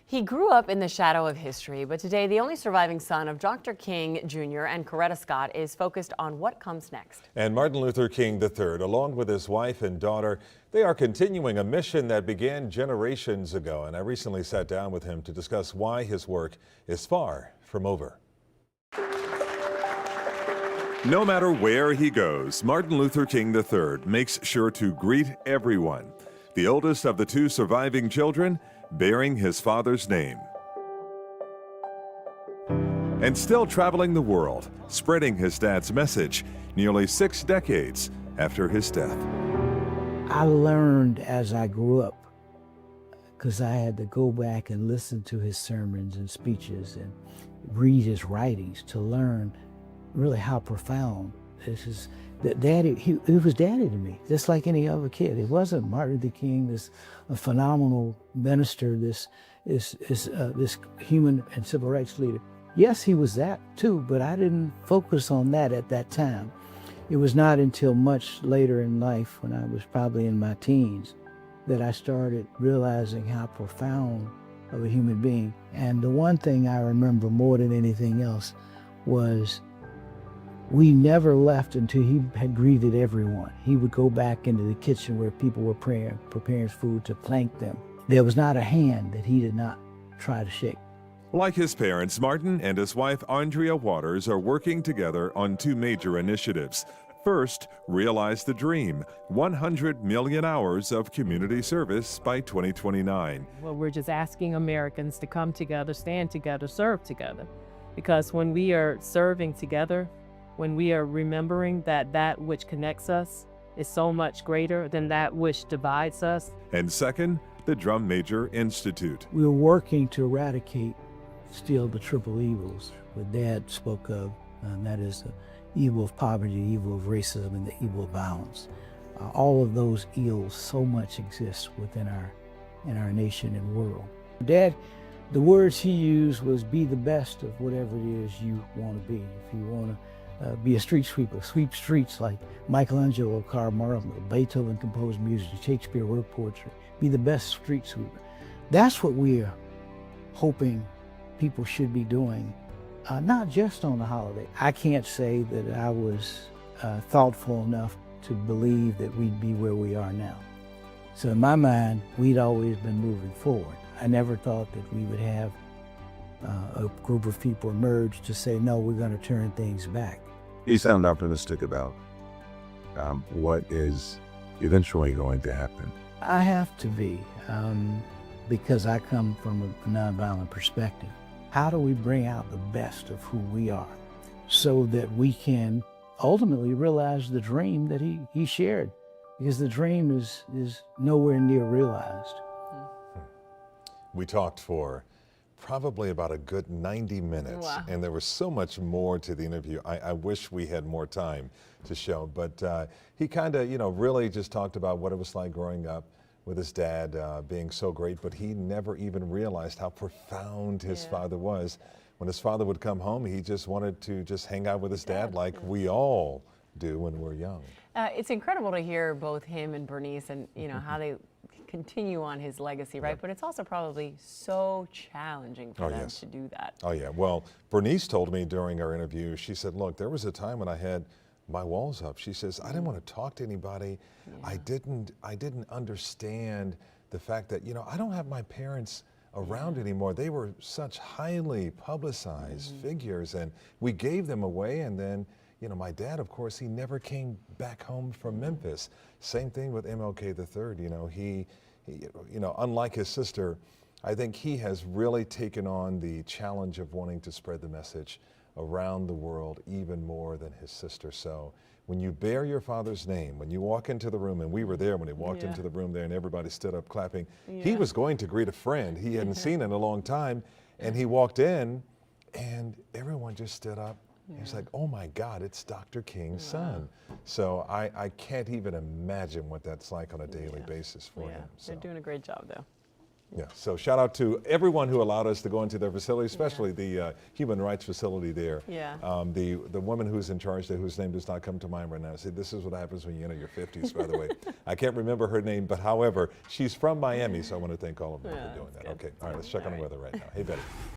He grew up in the shadow of history, but today the only surviving son of Dr. King Jr. and Coretta Scott is focused on what comes next. And Martin Luther King III, along with his wife and daughter, they are continuing a mission that began generations ago. And I recently sat down with him to discuss why his work is far from over. No matter where he goes, Martin Luther King III makes sure to greet everyone. The oldest of the two surviving children, bearing his father's name. And still traveling the world, spreading his dad's message nearly 6 decades after his death. I learned as I grew up, because I had to go back and listen to his sermons and speeches and read his writings to learn really how profound this is. That daddy, he was daddy to me, just like any other kid. It wasn't Martin Luther King, this phenomenal minister, this human and civil rights leader. Yes, he was that too, but I didn't focus on that at that time. It was not until much later in life, when I was probably in my teens, that I started realizing how profound of a human being. And the one thing I remember more than anything else was we never left until he had greeted everyone. He would go back into the kitchen where people were preparing food to thank them. There was not a hand that he did not try to shake. Like his parents, Martin and his wife Andrea Waters are working together on 2 major initiatives. First, realize the dream, 100 million hours of community service by 2029. Well, we're just asking Americans to come together, stand together, serve together. Because when we are serving together, when we are remembering that which connects us is so much greater than that which divides us. And second, the Drum Major Institute. We were working to eradicate still the triple evils that Dad spoke of, and that is the evil of poverty, the evil of racism, and the evil of violence. All of those ills so much exist within our nation and world. Dad, the words he used was be the best of whatever it is you want to be. If you want to be a street sweeper, sweep streets like Michelangelo, Karl Marx, Beethoven composed music, Shakespeare wrote poetry. Be the best street sweeper. That's what we're hoping people should be doing, not just on the holiday. I can't say that I was thoughtful enough to believe that we'd be where we are now. So in my mind, we'd always been moving forward. I never thought that we would have a group of people emerge to say, no, we're going to turn things back. You sound optimistic about what is eventually going to happen. I have to be, because I come from a nonviolent perspective. How do we bring out the best of who we are so that we can ultimately realize the dream that he shared? Because the dream is nowhere near realized. We talked for probably about a good 90 minutes. Wow. And there was so much more to the interview. I wish we had more time to show, but he kind of, really just talked about what it was like growing up with his dad being so great, but he never even realized how profound his father was. When his father would come home, he just wanted to just hang out with his dad like we all do when we're young. It's incredible to hear both him and Bernice and how they continue on his legacy, right? But it's also probably so challenging for them to do that. Oh yeah, well, Bernice told me during our interview, she said, look, there was a time when I had my walls up. She says, I didn't want to talk to anybody. I didn't understand the fact that, I don't have my parents around anymore. They were such highly publicized figures, and we gave them away, and then my dad, of course, he never came back home from Memphis. Same thing with MLK III. He unlike his sister, I think he has really taken on the challenge of wanting to spread the message around the world even more than his sister. So when you bear your father's name, when you walk into the room, and we were there when he walked into the room there and everybody stood up clapping, he was going to greet a friend he hadn't seen in a long time, and he walked in and everyone just stood up. It's like, oh my God, it's Dr. King's son. So I can't even imagine what that's like on a daily basis for him. So. They're doing a great job though. Yeah, so shout out to everyone who allowed us to go into their facility, especially the human rights facility there. Yeah. The woman who's in charge there, whose name does not come to mind right now, said this is what happens when you enter your 50s, by the way. I can't remember her name, but however, she's from Miami, so I want to thank all of them for doing that. good. Okay, all right, let's check on the weather right now. Hey, Betty.